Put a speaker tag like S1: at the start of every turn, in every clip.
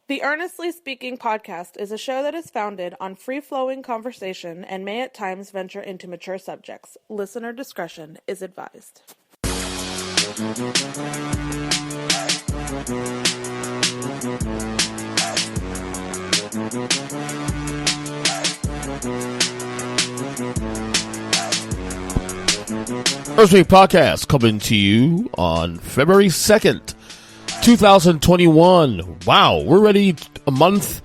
S1: The Earnestly Speaking podcast is a show that is founded on free-flowing conversation and may at times venture into mature subjects. Listener discretion is advised.
S2: Earnestly podcast coming to you on February 2nd, 2021. Wow, we're already a month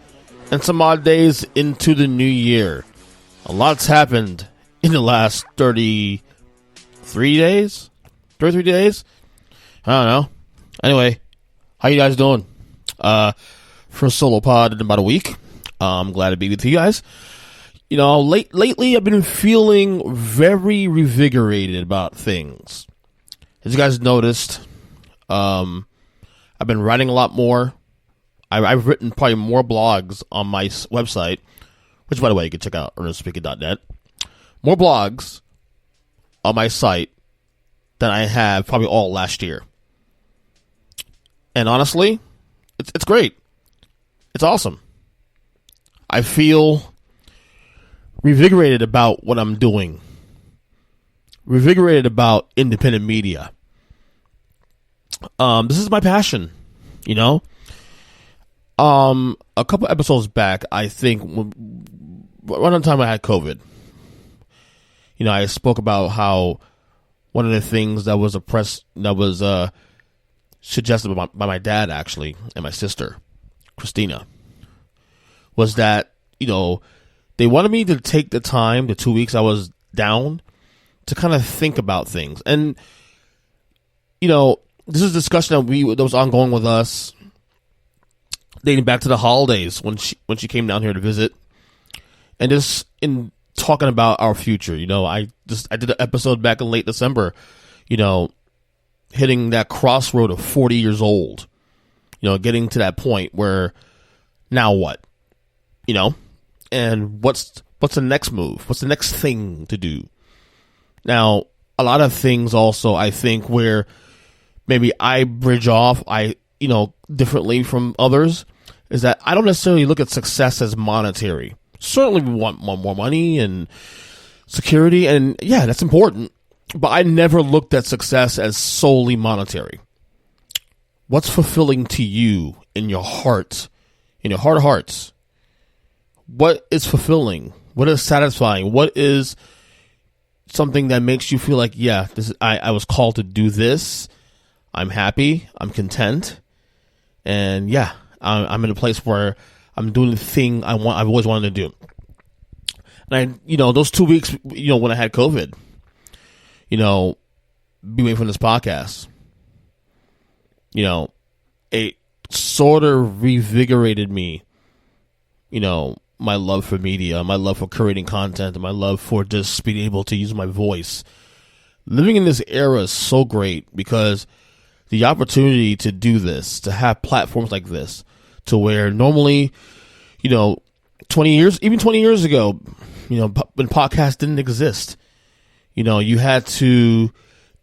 S2: and some odd days into the new year. A lot's happened in the last 33 days? 33 days? I don't know. Anyway, how you guys doing? First solo pod in about a week. I'm glad to be with you guys. You know, lately I've been feeling very revigorated about things. As you guys noticed, I've been writing a lot more. I've written probably more blogs on my website, which, by the way, you can check out, earnestspeaking.net. More blogs on my site than I have probably all last year. And honestly, it's great. It's awesome. I feel revigorated about what I'm doing. Revigorated about independent media. This is my passion, you know. A couple episodes back, I think, right on time I had COVID. You know, I spoke about how one of the things that was suggested by my dad, actually, and my sister, Christina, was that, you know, they wanted me to take the time, the 2 weeks I was down, to kind of think about things. And, you know, this is a discussion that was ongoing with us dating back to the holidays when she came down here to visit, and just in talking about our future. You know, I did an episode back in late December, you know, hitting that crossroad of 40 years old, you know, getting to that point where now what, you know, and what's the next move? What's the next thing to do? Now, a lot of things also, I think, where maybe I bridge off, differently from others, is that I don't necessarily look at success as monetary. Certainly we want more money and security, and yeah, that's important. But I never looked at success as solely monetary. What's fulfilling to you in your heart, in your heart of hearts? What is fulfilling? What is satisfying? What is something that makes you feel like, yeah, I was called to do this. I'm happy. I'm content. And yeah, I'm in a place where I'm doing the thing I've always wanted to do. And those 2 weeks, when I had COVID, be away from this podcast, it sort of revigorated me, my love for media, my love for creating content, and my love for just being able to use my voice. Living in this era is so great because the opportunity to do this, to have platforms like this, to where normally, 20 years ago, when podcasts didn't exist, you had to,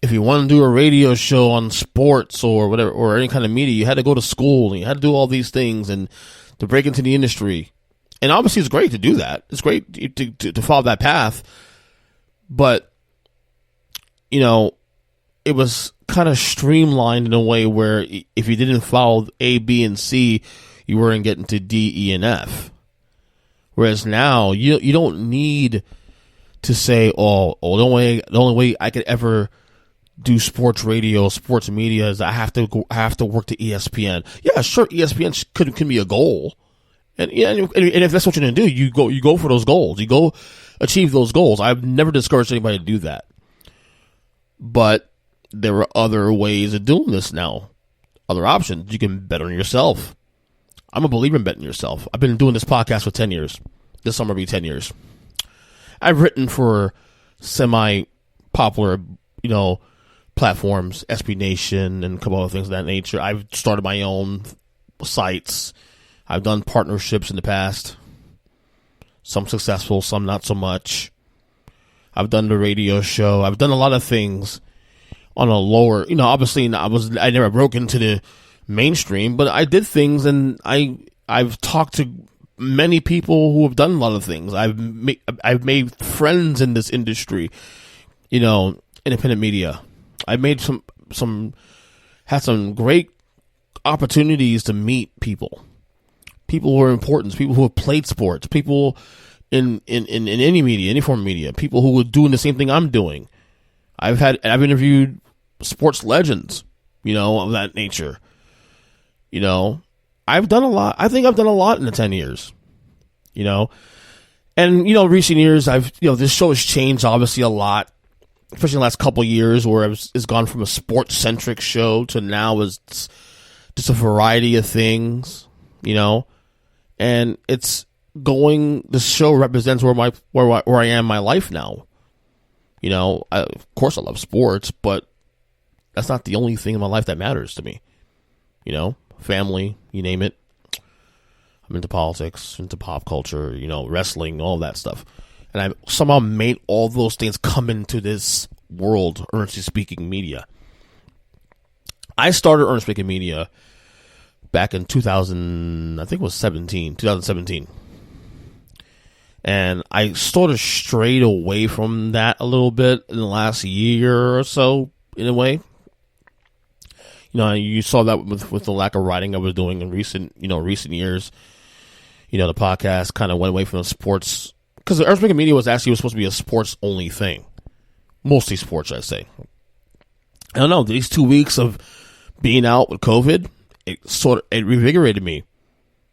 S2: if you wanted to do a radio show on sports or whatever, or any kind of media, you had to go to school and you had to do all these things and to break into the industry. And obviously it's great to do that. It's great to follow that path. But, it was kind of streamlined in a way where if you didn't follow A, B, and C, you weren't getting to D, E, and F. Whereas now you don't need to say, the only way I could ever do sports radio, sports media is I have to work to ESPN. Yeah, sure, ESPN can be a goal, and if that's what you're gonna do, you go for those goals, you go achieve those goals. I've never discouraged anybody to do that, but there are other ways of doing this now, other options. You can bet on yourself. I'm a believer in betting yourself. I've been doing this podcast for 10 years. This summer will be 10 years. I've written for semi-popular, platforms, SB Nation, and a couple other things of that nature. I've started my own sites. I've done partnerships in the past. Some successful, some not so much. I've done the radio show. I've done a lot of things on a lower, obviously I never broke into the mainstream, but I did things and I I've talked to many people who have done a lot of things. I've made friends in this industry, independent media. I've made had some great opportunities to meet people who are important, people who have played sports, people in any media, any form of media, people who are doing the same thing I'm doing. I've interviewed sports legends, of that nature. I've done a lot. I think I've done a lot in the 10 years, and, recent years this show has changed obviously a lot, especially in the last couple of years where it's gone from a sports centric show to now is just a variety of things, and the show represents where I am in my life now. Of course I love sports, but that's not the only thing in my life that matters to me. Family, you name it. I'm into politics, into pop culture, wrestling, all that stuff. And I've somehow made all those things come into this world, Earnestly Speaking Media. I started Earnestly Speaking Media back in 2017. And I sort of strayed away from that a little bit in the last year or so, in a way. You saw that with the lack of writing I was doing in recent years. The podcast kind of went away from the sports, because the Earnestly Media was supposed to be a sports only thing, mostly sports, I'd say. I don't know. These 2 weeks of being out with COVID, it revigorated me.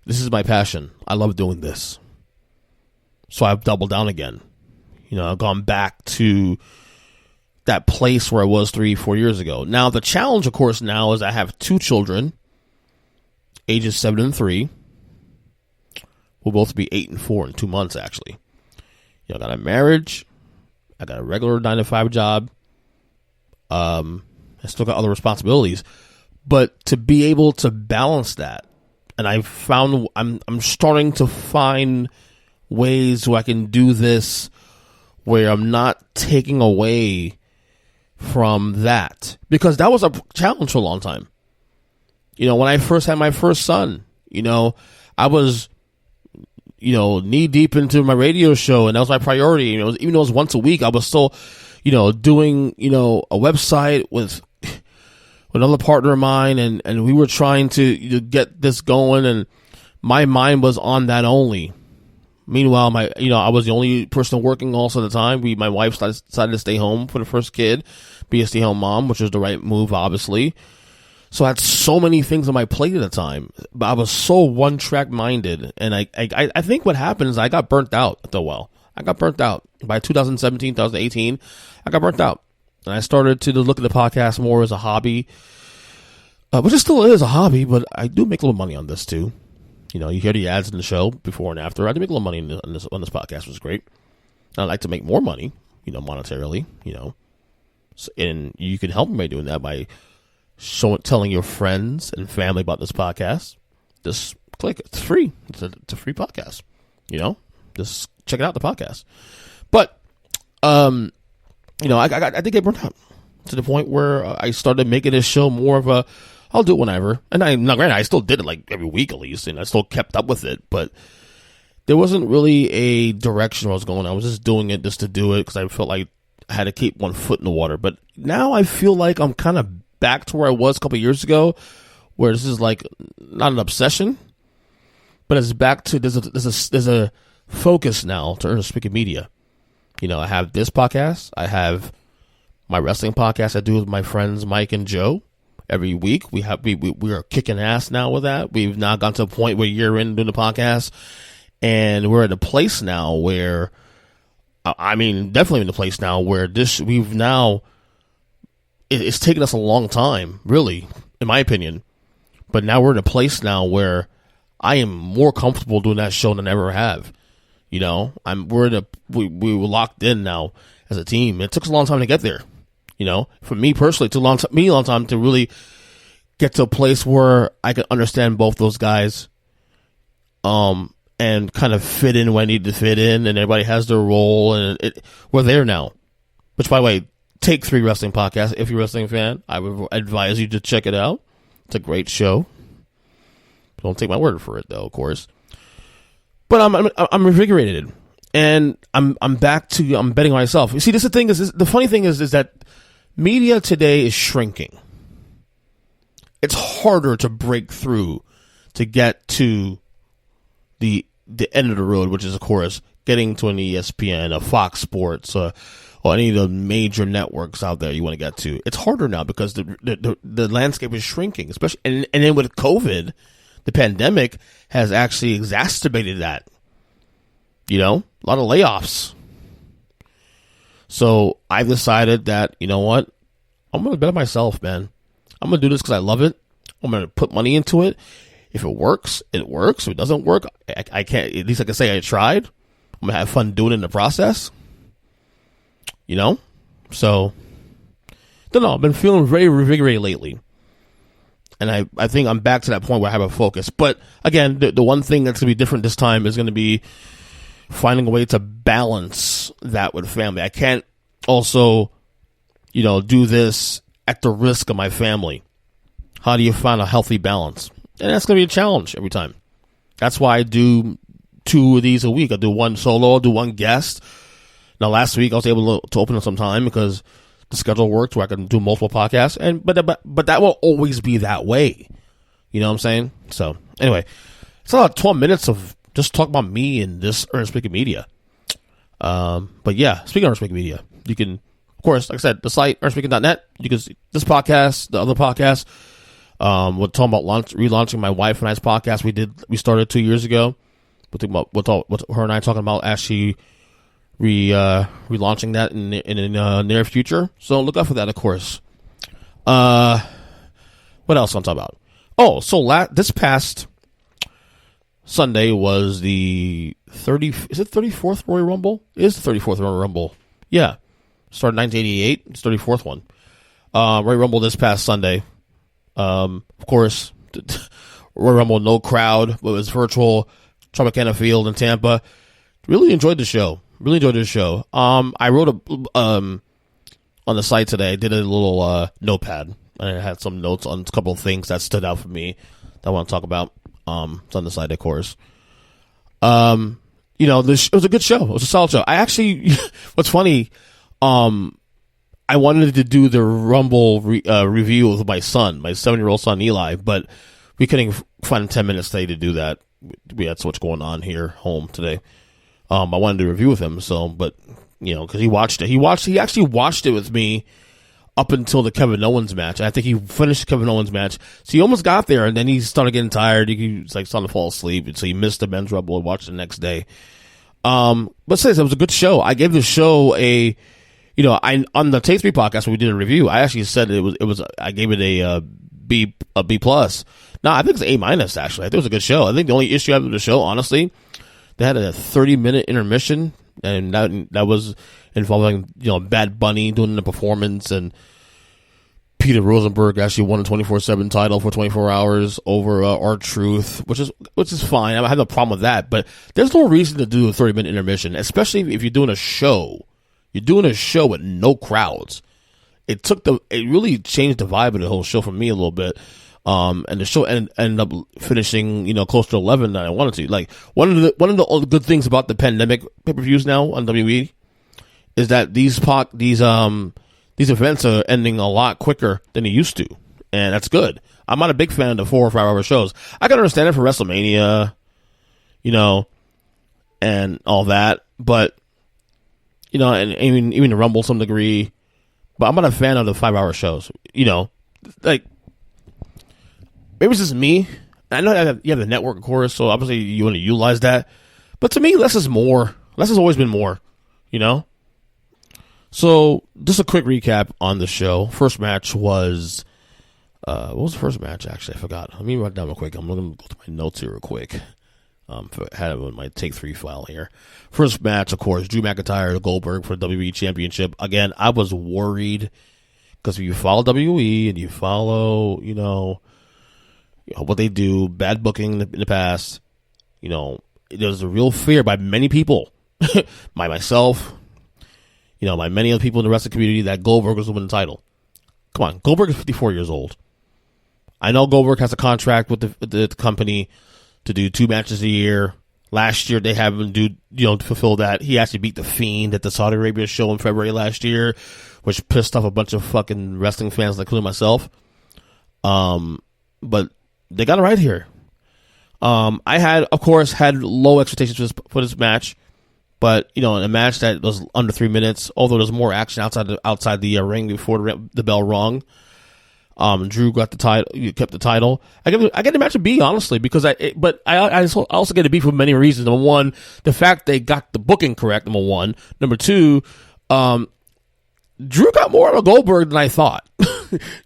S2: This is my passion. I love doing this, so I've doubled down again. I've gone back to that place where I was 3-4 years ago. Now, the challenge, of course, now is I have 2 children, ages 7 and 3. We'll both be 8 and 4 in 2 months, actually. I got a marriage. I got a regular 9-to-5 job. I still got other responsibilities. But to be able to balance that, and I'm starting to find ways where I can do this where I'm not taking away from that, because that was a challenge for a long time. When I first had my first son, I was, knee deep into my radio show, and that was my priority. Even though it was once a week, I was still, doing, a website with another partner of mine, and we were trying to get this going, and my mind was on that only. Meanwhile, I was the only person working also at the time. My wife decided to stay home for the first kid, be a stay-home mom, which was the right move, obviously. So I had so many things on my plate at the time, but I was so one-track minded, and I think what happened is I got burnt out after a while. I got burnt out. By 2017, 2018, I got burnt out, and I started to look at the podcast more as a hobby, which it still is a hobby, but I do make a little money on this too. You hear the ads in the show before and after. I do make a little money on this podcast, which is great. I'd like to make more money, monetarily, and you can help me by doing that by telling your friends and family about this podcast. Just click. It's free. It's a free podcast. Just check it out, the podcast. But, I did get burnt out to the point where I started making this show more of a, I'll do it whenever. And granted, I still did it like every week at least, and I still kept up with it, but there wasn't really a direction where I was going. I was just doing it just to do it because I felt like I had to keep one foot in the water. But now I feel like I'm kind of back to where I was a couple of years ago, where this is like not an obsession, but it's back to there's a focus now to Earnestly Speaking Media. I have this podcast. I have my wrestling podcast I do with my friends Mike and Joe. Every week we are kicking ass now with that. We've now gone to a point where you're in doing the podcast, and we're at a place now where, definitely in the place now where it's taken us a long time, really, in my opinion. But now we're in a place now where I am more comfortable doing that show than I ever have. We were locked in now as a team. It took us a long time to get there. For me personally, it took a long time to really get to a place where I could understand both those guys, and kind of fit in where I need to fit in, and everybody has their role, and we're there now. Which, by the way, Take 3 Wrestling Podcast, if you're a wrestling fan, I would advise you to check it out. It's a great show. Don't take my word for it, though, of course. But I'm revigorated, and I'm betting on myself. You see, this is the thing the funny thing is that media today is shrinking. It's harder to break through to get to the end of the road, which is, of course, getting to an ESPN, a Fox Sports, or any of the major networks out there you want to get to. It's harder now because the landscape is shrinking, especially, and then with COVID, the pandemic has actually exacerbated that. A lot of layoffs. So I decided that, you know what? I'm going to bet on myself, man. I'm going to do this because I love it. I'm going to put money into it. If it works, it works. If it doesn't work, I can't, at least I can say I tried. I'm going to have fun doing it in the process. So, don't know. I've been feeling very revigorated lately. And I think I'm back to that point where I have a focus. But again, the one thing that's going to be different this time is going to be finding a way to balance that with family. I can't also, do this at the risk of my family. How do you find a healthy balance? And that's going to be a challenge every time. That's why I do 2 of these a week. I do one solo, I'll do one guest. Now, last week I was able to open up some time because the schedule worked where I can do multiple podcasts. But that will always be that way. You know what I'm saying? So, anyway, it's about 12 minutes of just talk about me and this Earnestly Media. But yeah, speaking of Earnestly Media, you can, of course, like I said, the site, earnestly.net. You can see this podcast, the other podcast. We're talking about relaunching my wife and I's podcast. We started 2 years ago. We're thinking about what her and I talking about actually relaunching that in the near future. So look out for that, of course. What else I'm talking about? Oh, so this past Sunday was the 34th Royal Rumble? It is the 34th Royal Rumble. Yeah. Started 1988. It's 34th one. Royal Rumble this past Sunday. Of course, Royal Rumble, no crowd, but it was virtual. Tropicana Field in Tampa. Really enjoyed the show. I wrote on the site today. I did a little notepad. I had some notes on a couple of things that stood out for me that I want to talk about. It's on the site, of course. It was a good show. It was a solid show. I actually, what's funny, I wanted to do the Rumble review with my son, my 7-year-old son Eli, but we couldn't find 10 minutes today to do that. We had so much going on here home today. I wanted to review with him, but because he watched it. He actually watched it with me up until the Kevin Owens match. I think he finished the Kevin Owens match. So he almost got there, and then he started getting tired. He was starting to fall asleep, and so he missed the men's Rumble and watched the next day. But it was a good show. I gave the show on the Take 3 podcast when we did a review, I actually said I gave it a B plus. No, I think it's A minus actually. I think it was a good show. I think the only issue I have with the show, honestly, they had a 30-minute intermission, and that was involving Bad Bunny doing the performance, and Peter Rosenberg actually won a 24/7 title for 24 hours over R-Truth, which is fine. I have no problem with that, but there's no reason to do a 30-minute intermission, especially if you're doing a show. You're doing a show with no crowds. It really changed the vibe of the whole show for me a little bit. And the show ended up finishing, close to 11 than I wanted to. Like one of the good things about the pandemic pay-per-views now on WWE is that these events are ending a lot quicker than they used to, and that's good. I'm not a big fan of the 4 or 5 hour shows. I can understand it for WrestleMania, and all that, but and even the Rumble to some degree. But I'm not a fan of the 5 hour shows. Maybe it's just me. I know you have the network, of course, so obviously you want to utilize that. But to me, less is more. Less has always been more, So, just a quick recap on the show. First match was... what was the first match, actually? I forgot. Let me write it down real quick. I'm going to go through my notes here real quick. I had it in my Take 3 file here. First match, of course, Drew McIntyre to Goldberg for the WWE Championship. Again, I was worried because if you follow WWE and you follow, what they do, bad booking in the past, there's a real fear by many people, by myself, by many other people in the wrestling community that Goldberg was winning the title. Come on, Goldberg is 54 years old. I know Goldberg has a contract with the company to do 2 matches a year. Last year, they have him to fulfill that. He actually beat The Fiend at the Saudi Arabia show in February last year, which pissed off a bunch of fucking wrestling fans, including myself. But they got it right here. I had low expectations for this match, but in a match that was under 3 minutes, although there's more action outside the ring before the bell rung. Drew got the title. You kept the title. I get the match a B, honestly, because I also get a B for many reasons. Number one, the fact they got the booking correct. Number one. Number two, Drew got more out of Goldberg than I thought.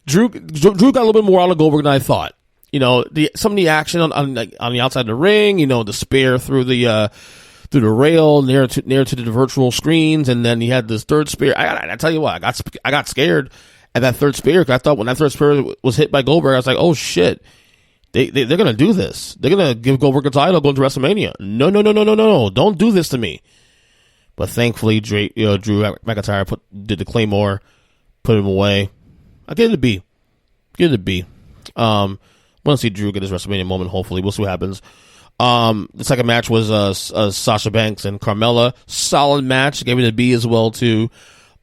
S2: Drew got a little bit more out of Goldberg than I thought. Some of the action on the outside of the ring. The spear through the rail near to the virtual screens, and then he had this third spear. I tell you what, I got scared at that third spear, because I thought when that third spear was hit by Goldberg, I was like, oh shit, they're gonna do this. They're gonna give Goldberg a title going to WrestleMania. No, don't do this to me. But thankfully, Drew McIntyre did the Claymore, put him away. I give it a B. Want to see Drew get his WrestleMania moment. Hopefully, we'll see what happens. The second match was Sasha Banks and Carmella. Solid match. Gave it a B as well too.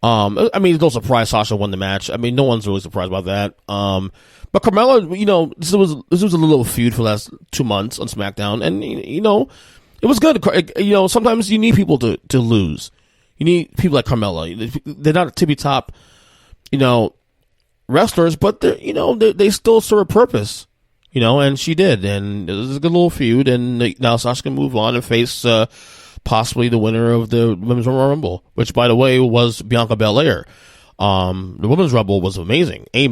S2: No surprise Sasha won the match. No one's really surprised about that. But Carmella, this was a little feud for the last 2 months on SmackDown, and it was good. Sometimes you need people to lose. You need people like Carmella. They're not tippy top, wrestlers, but they still serve a purpose. And she did, and it was a good little feud, and now Sasha can move on and face possibly the winner of the Women's Royal Rumble, which, by the way, was Bianca Belair. The Women's Rumble was amazing. A-.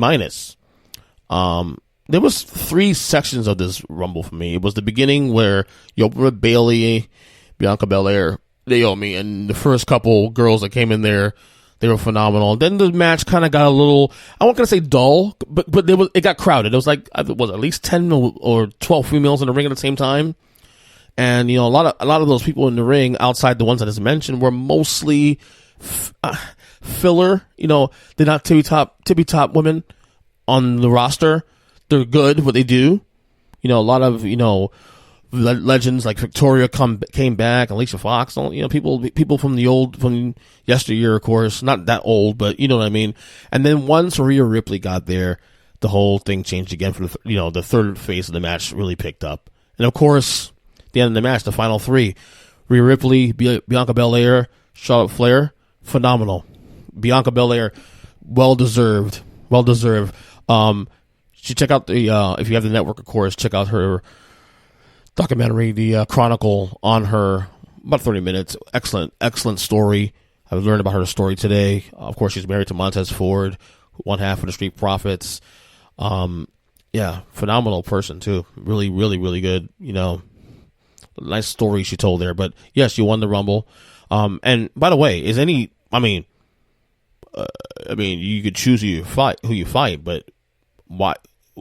S2: There was 3 sections of this Rumble for me. It was the beginning where Yokozuna, Bayley, Bianca Belair, Naomi, and the first couple girls that came in there, they were phenomenal. Then the match kind of got a little, I won't gonna say dull, but it got crowded. It was like, at least 10 or 12 females in the ring at the same time. And, a lot of those people in the ring, outside the ones that I just mentioned, were mostly filler. They're not tippy top women on the roster. They're good what they do. A lot of, legends like Victoria came back, Alicia Fox, people from yesteryear, of course, not that old, but you know what I mean. And then once Rhea Ripley got there, the whole thing changed again for the third phase of the match really picked up. And of course, the end of the match, the final 3, Rhea Ripley, Bianca Belair, Charlotte Flair, phenomenal. Bianca Belair, well deserved. You check out if you have the network, of course, check out her documentary, the Chronicle, on her, about 30 minutes. Excellent story. I learned about her story today. Of course, she's married to Montez Ford, one half of the Street Profits. Phenomenal person too. Really, really, really good. Nice story she told there. But yes, you won the Rumble. And by the way, you could choose who you fight, but why?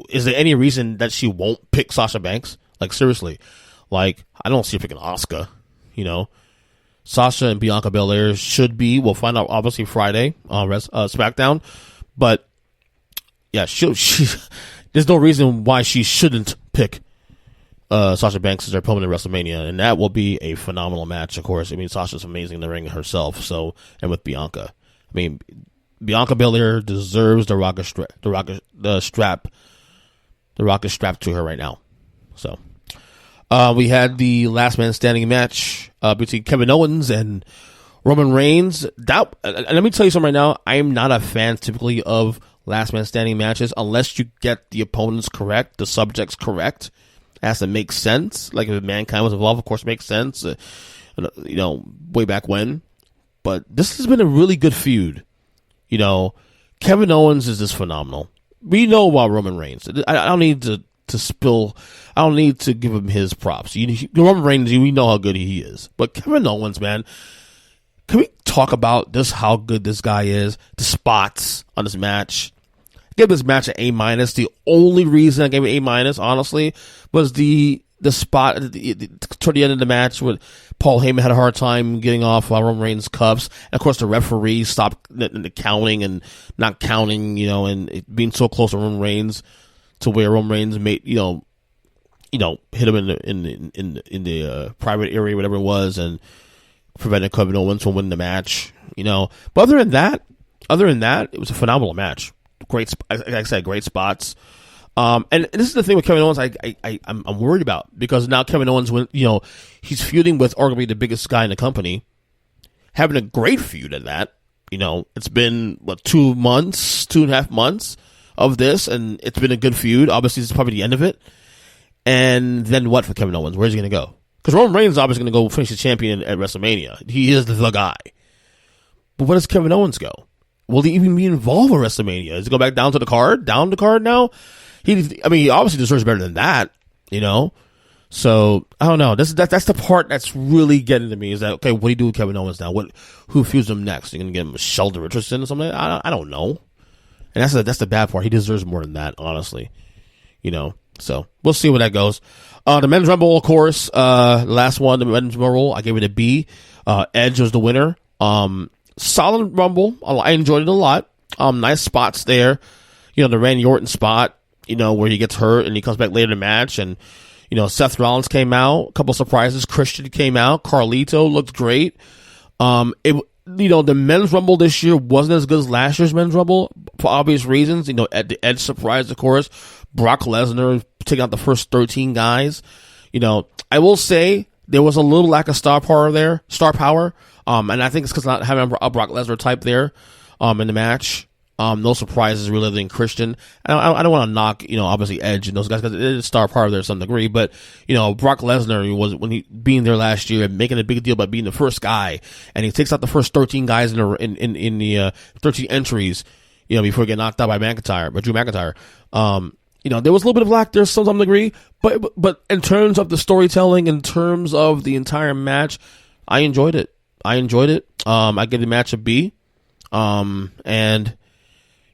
S2: Is there any reason that she won't pick Sasha Banks? Like, seriously, I don't see her picking Asuka. Sasha and Bianca Belair should be. We'll find out obviously Friday on SmackDown, but yeah, she there's no reason why she shouldn't pick Sasha Banks as her opponent at WrestleMania, and that will be a phenomenal match. Of course, Sasha's amazing in the ring herself. So, and with Bianca, Bianca Belair deserves the rocket strap to her right now. So, we had the last man standing match between Kevin Owens and Roman Reigns. And let me tell you something right now. I am not a fan typically of last man standing matches unless you get the opponents correct, the subjects correct. It has to make sense. Like if Mankind was involved, of course, it makes sense. Way back when. But this has been a really good feud. Kevin Owens is just phenomenal. We know about Roman Reigns. I don't need to spill. I don't need to give him his props. Roman Reigns, we know how good he is. But Kevin Owens, man, can we talk about how good this guy is? The spots on this match. I gave this match an A-. The only reason I gave it A-, honestly, was the spot toward the end of the match where Paul Heyman had a hard time getting off Roman Reigns' cuffs. And of course, the referee stopped the counting and not counting, and being so close to Roman Reigns. to where Roman Reigns made, hit him in the private area, whatever it was, and prevented Kevin Owens from winning the match. But other than that, it was a phenomenal match. Great, like I said, great spots. And this is the thing with Kevin Owens. I'm worried about, because now Kevin Owens, he's feuding with arguably the biggest guy in the company, having a great feud at that. It's been 2.5 months of this, and it's been a good feud. Obviously, this is probably the end of it. And then what for Kevin Owens? Where's he going to go? Because Roman Reigns is obviously going to go finish the champion at WrestleMania. He is the guy. But where does Kevin Owens go? Will he even be involved in WrestleMania? Does he go back down to the card? Down the card now? He obviously deserves better than that, So I don't know. That's the part that's really getting to me. Is that, okay? What do you do with Kevin Owens now? Who feuds him next? You gonna get him Sheldon Richardson or something? I don't know. And that's the bad part. He deserves more than that, honestly. So we'll see where that goes. The men's rumble, of course, last one, the men's rumble, I gave it a B. Edge was the winner. Solid rumble. I enjoyed it a lot. Nice spots there. The Randy Orton spot, where he gets hurt and he comes back later in the match. And, Seth Rollins came out. A couple surprises. Christian came out. Carlito looked great. The men's rumble this year wasn't as good as last year's men's rumble for obvious reasons. At the Edge surprise, of course. Brock Lesnar taking out the first 13 guys. I will say there was a little lack of star power there. And I think it's because not having a Brock Lesnar type there, in the match. No surprises really than Christian. I don't want to knock, obviously Edge and those guys, because it is star power there to some degree. But, Brock Lesnar was, when he being there last year and making a big deal about being the first guy, and he takes out the first 13 guys in the 13 entries, before he get knocked out by Drew McIntyre. There was a little bit of lack there to some degree, but in terms of the storytelling, in terms of the entire match, I enjoyed it. I give the match a B. And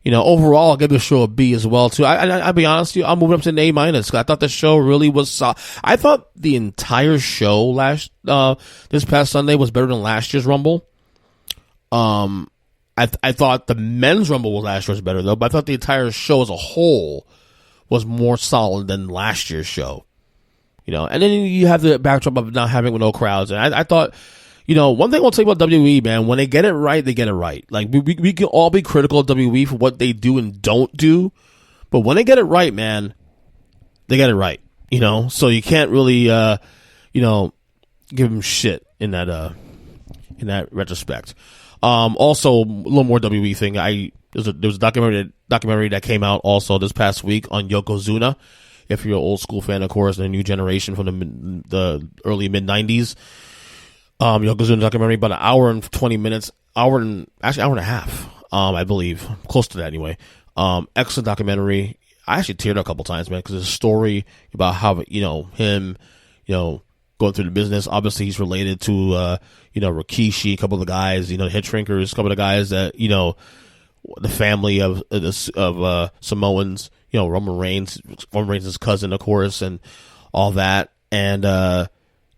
S2: overall, I'll give the show a B as well too. I'll be honest with you, I'm moving up to an A-. I thought the show really was solid. I thought the entire show this past Sunday was better than last year's Rumble. I thought the men's Rumble was last year's better though, but I thought the entire show as a whole was more solid than last year's show. And then you have the backdrop of not having no crowds. And I thought, one thing I'll tell you about WWE, man, when they get it right, they get it right. Like, we can all be critical of WWE for what they do and don't do, but when they get it right, man, they get it right. So you can't really, give them shit in that retrospect. Also, a little more WWE thing. There was a documentary that came out also this past week on Yokozuna. If you're an old school fan, of course, and a new generation from the early mid 90s. Yokozuna documentary, about an hour and 20 minutes, hour and a half, I believe, close to that anyway. Excellent documentary. I actually teared up a couple times, man, because it's a story about how, him, going through the business. Obviously, he's related to, Rikishi, a couple of the guys, the Head Shrinkers, a couple of the guys that, the family of Samoans, Roman Reigns' cousin, of course, and all that. And,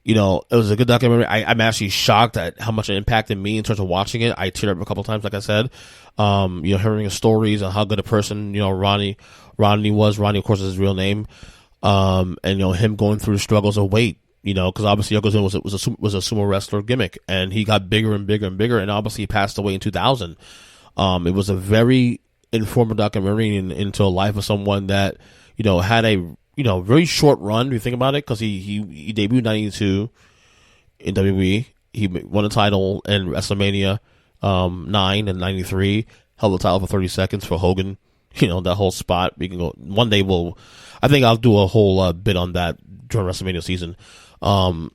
S2: it was a good documentary. I'm actually shocked at how much it impacted me in terms of watching it. I teared up a couple times, like I said. Hearing his stories on how good a person, Ronnie was. Ronnie, of course, is his real name. And, him going through the struggles of weight, because obviously Yokozuna was a sumo wrestler gimmick, and he got bigger and bigger and bigger, and obviously he passed away in 2000. It was a very informative documentary into a life of someone that, had a, very short run, if you think about it, because he debuted in 92 in WWE. He won a title in WrestleMania 9 and 93, held the title for 30 seconds for Hogan, that whole spot. We can go, one day I think I'll do a whole bit on that during WrestleMania season. And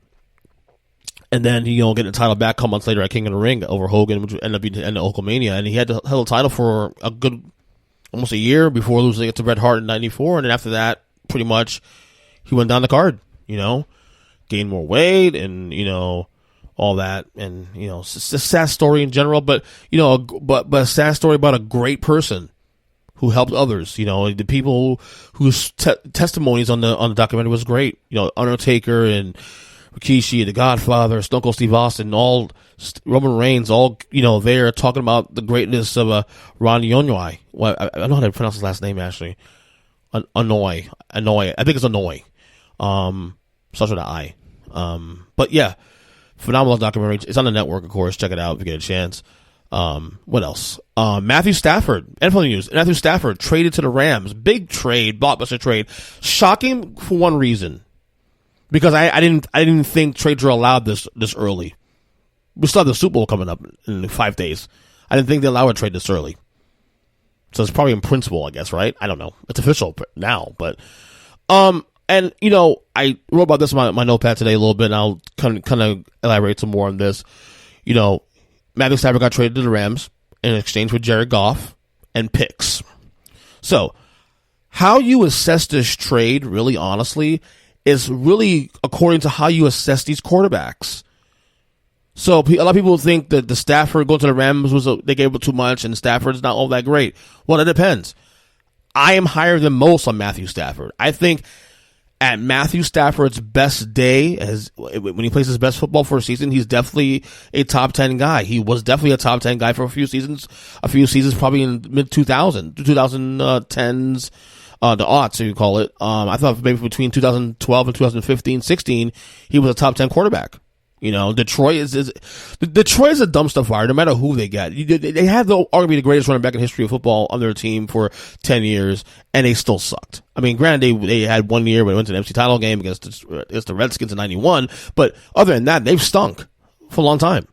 S2: then, getting the title back a couple months later at King of the Ring over Hogan, which ended up being the end of Hulkamania, and he held the title for a good, almost a year before losing it to Bret Hart in 94, and then after that, pretty much, he went down the card, gained more weight and, all that. And, it's a sad story in general, but, but a sad story about a great person who helped others. The people whose testimonies on the documentary was great. Undertaker and Rikishi, The Godfather, Stone Cold Steve Austin, all Roman Reigns, all, there talking about the greatness of Ronnie Onwai. Well, I don't know how to pronounce his last name, actually. Annoy. I think it's annoy. Starts with an I. But yeah, phenomenal documentary. It's on the network, of course. Check it out if you get a chance. What else? Matthew Stafford. NFL news. Matthew Stafford traded to the Rams. Big trade, blockbuster trade. Shocking for one reason, because I didn't think trades were allowed this early. We still have the Super Bowl coming up in 5 days. I didn't think they allowed a trade this early. So it's probably in principle, I guess, right? I don't know. It's official now, but and I wrote about this on my notepad today a little bit, and I'll kind of elaborate some more on this. Matthew Stafford got traded to the Rams in exchange for Jared Goff and picks. So, how you assess this trade, really honestly, is really according to how you assess these quarterbacks. So, a lot of people think that the Stafford going to the Rams they gave up too much, and Stafford's not all that great. Well, it depends. I am higher than most on Matthew Stafford. I think at Matthew Stafford's best day, when he plays his best football for a season, he's definitely a top 10 guy. He was definitely a top 10 guy for a few seasons probably in mid-2010s, the aughts, so you call it. I thought maybe between 2012 and 2015, 16, he was a top 10 quarterback. Detroit is a dumpster fire, no matter who they get. They had arguably the greatest running back in history of football on their team for 10 years, and they still sucked. I mean, granted, they had 1 year when they went to the NFC title game against the Redskins in 91, but other than that, they've stunk for a long time.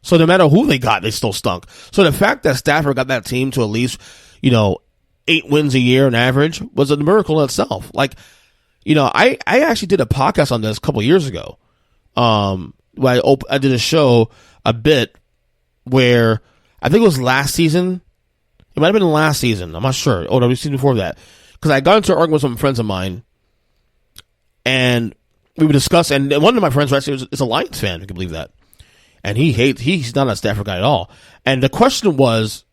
S2: So no matter who they got, they still stunk. So the fact that Stafford got that team to at least, 8 wins a year on average was a miracle in itself. I actually did a podcast on this a couple years ago. Where I did a show a bit where I think it was last season. It might have been last season. I'm not sure. Oh, no, the season before that. Because I got into an argument with some friends of mine, and we would discuss. And one of my friends actually is a Lions fan. If you can believe that. And he's not a Stafford guy at all. And the question was,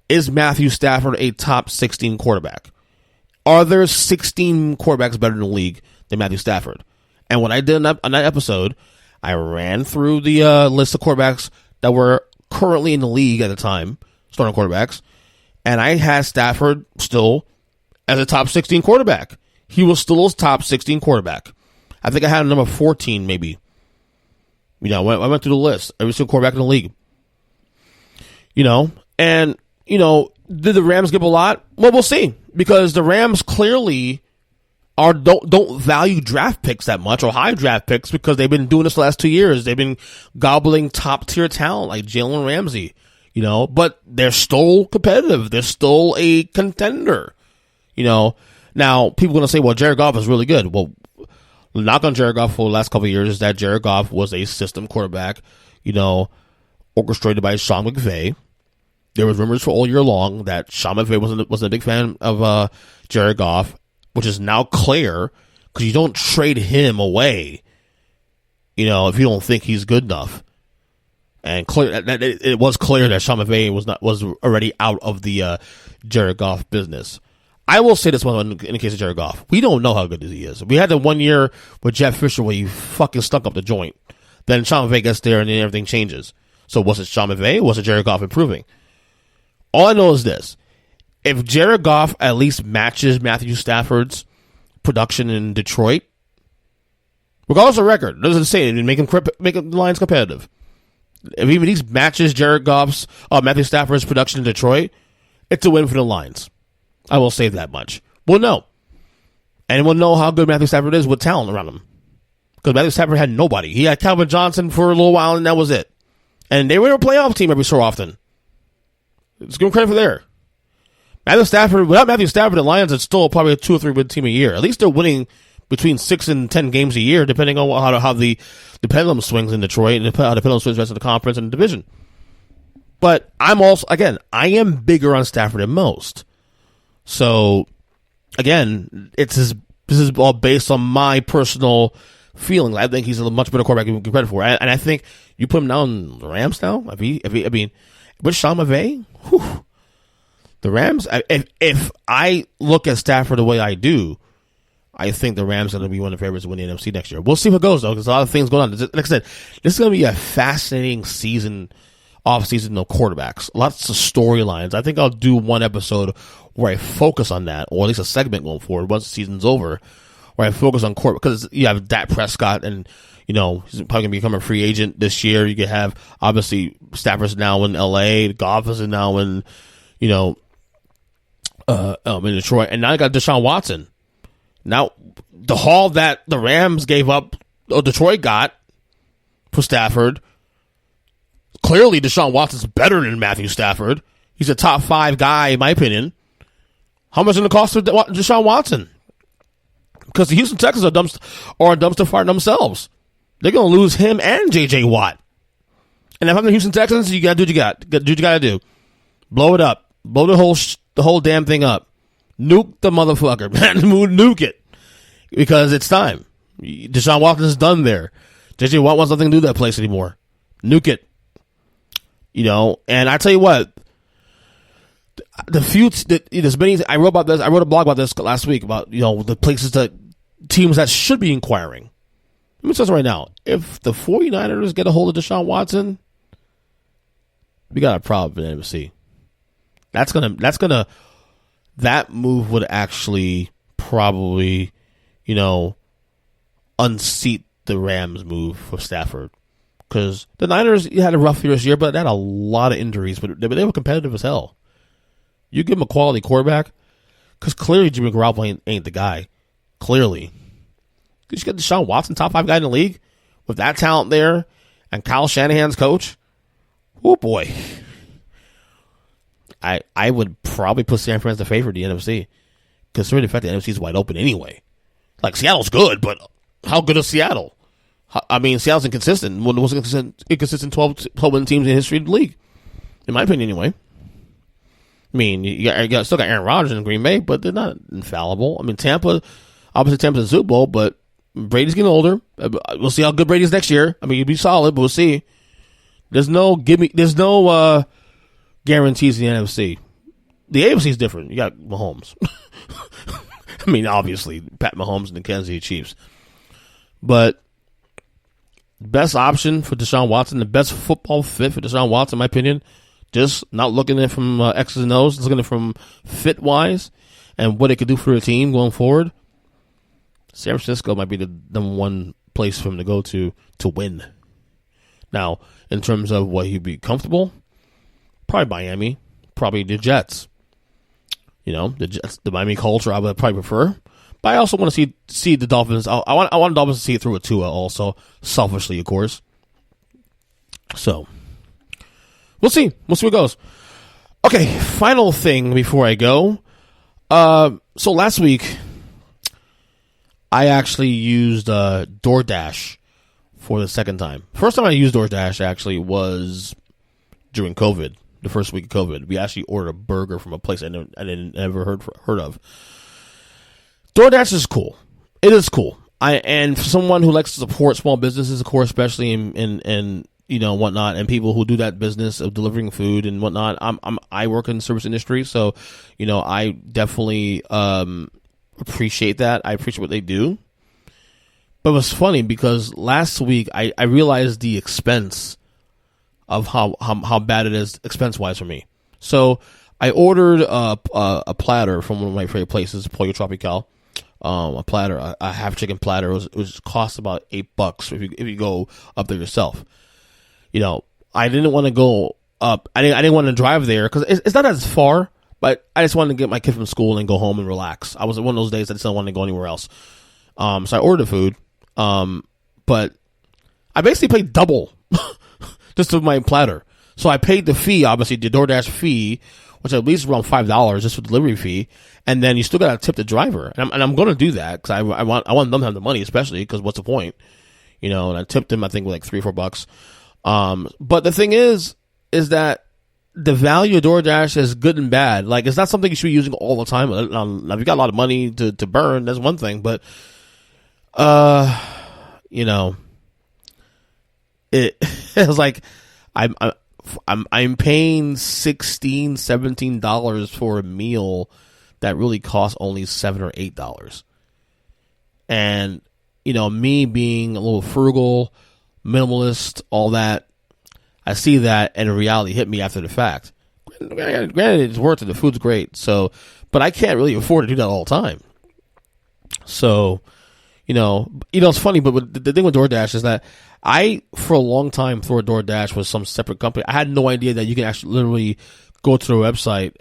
S2: is Matthew Stafford a top 16 quarterback? Are there 16 quarterbacks better in the league than Matthew Stafford? And what I did on that episode, I ran through the list of quarterbacks that were currently in the league at the time, starting quarterbacks, and I had Stafford still as a top 16 quarterback. He was still a top 16 quarterback. I think I had a number 14, maybe. I went through the list. Every single quarterback in the league. Did the Rams give a lot? Well, we'll see. Because the Rams clearly don't value draft picks that much, or high draft picks, because they've been doing this the last 2 years. They've been gobbling top tier talent like Jalen Ramsey, but they're still competitive. They're still a contender, Now, people are going to say, well, Jared Goff is really good. Well, the knock on Jared Goff for the last couple of years is that Jared Goff was a system quarterback, orchestrated by Sean McVay. There was rumors for all year long that Sean McVay wasn't a big fan of Jared Goff, which is now clear, because you don't trade him away, if you don't think he's good enough. And it was clear that Sean McVay was already out of the Jared Goff business. I will say this one in the case of Jared Goff. We don't know how good he is. We had the 1 year with Jeff Fisher where he fucking stunk up the joint. Then Sean McVay gets there and then everything changes. So was it Sean McVay or was it Jared Goff improving? All I know is this. If Jared Goff at least matches Matthew Stafford's production in Detroit, regardless of record, it doesn't say it, make the Lions competitive. If he at least matches Jared Goff's Matthew Stafford's production in Detroit, it's a win for the Lions. I will say that much. We'll know. And we'll know how good Matthew Stafford is with talent around him. Because Matthew Stafford had nobody. He had Calvin Johnson for a little while, and that was it. And they were a playoff team every so often. Let's give him credit for there. Without Matthew Stafford, the Lions are still probably a 2 or 3 win team a year. At least they're winning between 6 and 10 games a year, depending on how the pendulum swings in Detroit and how the pendulum swings the rest of the conference and the division. But I am bigger on Stafford than most. So, again, this is all based on my personal feelings. I think he's a much better quarterback than we give credit for. And I think you put him down the Rams now. With Sean McVay, the Rams. If I look at Stafford the way I do, I think the Rams are going to be one of the favorites to win the NFC next year. We'll see what goes though, because a lot of things going on. Like I said, this is going to be a fascinating season offseason, no quarterbacks. Lots of storylines. I think I'll do one episode where I focus on that, or at least a segment going forward once the season's over, where I focus on quarterback, because you have Dak Prescott, and he's probably going to become a free agent this year. You could have, obviously, Stafford's now in L.A., Goff is now in, in Detroit, and now you got Deshaun Watson. Now, the haul that the Rams gave up, or Detroit got for Stafford, clearly Deshaun Watson's better than Matthew Stafford. He's a top 5 guy, in my opinion. How much is it going to cost for Deshaun Watson? Because the Houston Texans are a dumpster fire themselves. They're going to lose him and J.J. Watt. And if I'm the Houston Texans, you got to do what you got. Do what you got to do. Blow it up. Blow the whole damn thing up. Nuke the motherfucker, man. Nuke it. Because it's time. Deshaun Watson is done there. J.J. Watt wants nothing to do with that place anymore. Nuke it. And I tell you what, I wrote about this. I wrote a blog about this last week about the places that teams that should be inquiring. Let me tell you right now: if the 49ers get a hold of Deshaun Watson, we got a problem in the NFC. That move would actually probably, unseat the Rams move for Stafford. Because the Niners had a rough year this year, but they had a lot of injuries, but they were competitive as hell. You give them a quality quarterback, because clearly Jimmy Garoppolo ain't the guy. Clearly. Because you got Deshaun Watson, top 5 guy in the league, with that talent there, and Kyle Shanahan's coach. Oh, boy. I would probably put San Francisco the favorite in the NFC, considering the fact that the NFC is wide open anyway. Like, Seattle's good, but how good is Seattle? I mean, Seattle's inconsistent. One of the most inconsistent 12-win teams in the history of the league. In my opinion, anyway. I mean, you still got Aaron Rodgers in Green Bay, but they're not infallible. I mean, Tampa's in the Super Bowl, but Brady's getting older. We'll see how good Brady is next year. I mean, he'll be solid, but we'll see. There's no guarantees in the NFC. The AFC is different. You got Mahomes. I mean, obviously, Pat Mahomes and the Kansas City Chiefs. But best option for Deshaun Watson, the best football fit for Deshaun Watson, in my opinion, just not looking at it from X's and O's, looking at it from fit-wise and what it could do for a team going forward. San Francisco might be the number one place for him to go to win. Now, in terms of what he'd be comfortable, probably Miami, probably the Jets. The Jets, the Miami culture I would probably prefer. But I also want to see the Dolphins. I want the Dolphins to see it through with Tua also, selfishly, of course. So, we'll see. We'll see what goes. Okay, final thing before I go. So last week, I actually used DoorDash for the second time. First time I used DoorDash actually was during COVID, the first week of COVID. We actually ordered a burger from a place I never heard of. DoorDash is cool. It is cool. And for someone who likes to support small businesses, of course, especially in whatnot, and people who do that business of delivering food and whatnot. I work in the service industry, so I definitely appreciate that. I appreciate what they do. But it was funny because last week I realized the expense of how bad it is expense wise for me. So I ordered a platter from one of my favorite places, Pollo Tropical. A platter, a half chicken platter. It was cost about $8 if you go up there yourself. I didn't want to go up. I didn't want to drive there because it's not as far. But I just wanted to get my kid from school and go home and relax. I was one of those days I just didn't want to go anywhere else. So I ordered the food. But I basically paid double just for my platter. So I paid the fee, obviously the DoorDash fee, which at least around $5 just for delivery fee. And then you still got to tip the driver. And I'm going to do that because I want them to have the money, especially because what's the point? And I tipped them, I think, with like $3 or $4. But the thing is that the value of DoorDash is good and bad. Like, it's not something you should be using all the time. Now, if you got a lot of money to burn, that's one thing. But, it's like I'm paying $16, $17 for a meal that really costs only $7 or $8. And, me being a little frugal, minimalist, all that, I see that, and reality hit me after the fact. Granted, it's worth it. The food's great. So, but I can't really afford to do that all the time. So, it's funny, but the thing with DoorDash is that I, for a long time, thought DoorDash was some separate company. I had no idea that you can actually literally go to their website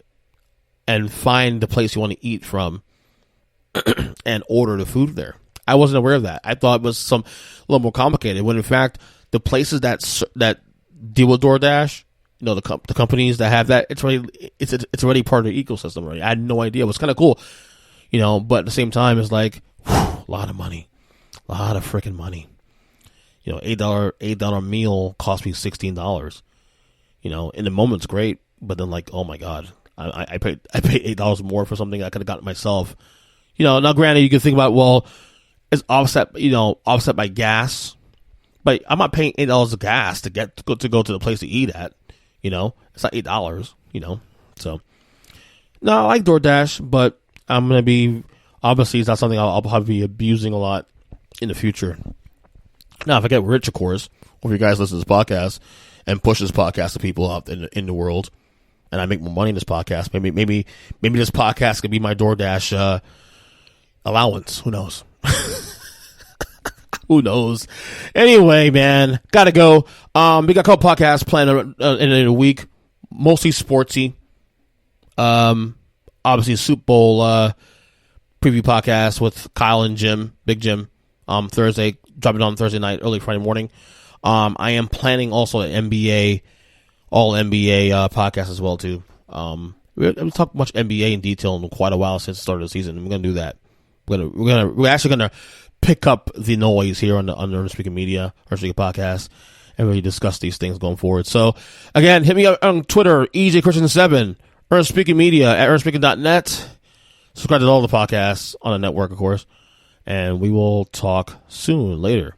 S2: and find the place you want to eat from and order the food there. I wasn't aware of that. I thought it was a little more complicated, when in fact, the places that deal with DoorDash, the companies that have that, it's already part of the ecosystem already. I had no idea. It was kind of cool, but at the same time, it's like, a lot of money. A lot of freaking money. $8 meal cost me $16. In the moment it's great, but then like, oh my God, I paid $8 more for something I could have gotten myself. Now granted, you can think about, well, it's offset by gas, but I'm not paying $8 of gas to go to the place to eat at. It's not $8. So no, I like DoorDash, but I'm gonna be, obviously it's not something I'll probably be abusing a lot in the future. Now, if I get rich, of course, or if you guys listen to this podcast and push this podcast to people out in the world, and I make more money in this podcast, maybe this podcast could be my DoorDash allowance. Who knows? Who knows? Anyway, man, gotta go. We got a couple podcasts planned in a week, mostly sportsy. Obviously, Super Bowl preview podcast with Kyle and Jim, Big Jim, Thursday, dropping on Thursday night, early Friday morning. I am planning also an NBA, all NBA podcast as well too. We haven't talked much NBA in detail in quite a while since the start of the season. We're gonna do that. We're actually gonna pick up the noise here on the Earnestly Media, Earnestly podcast, and really discuss these things going forward. So again, hit me up on Twitter, EJChristian7, Earnestly Media at earnspeaking.net. Subscribe to all the podcasts on the network, of course, and we will talk soon. Later.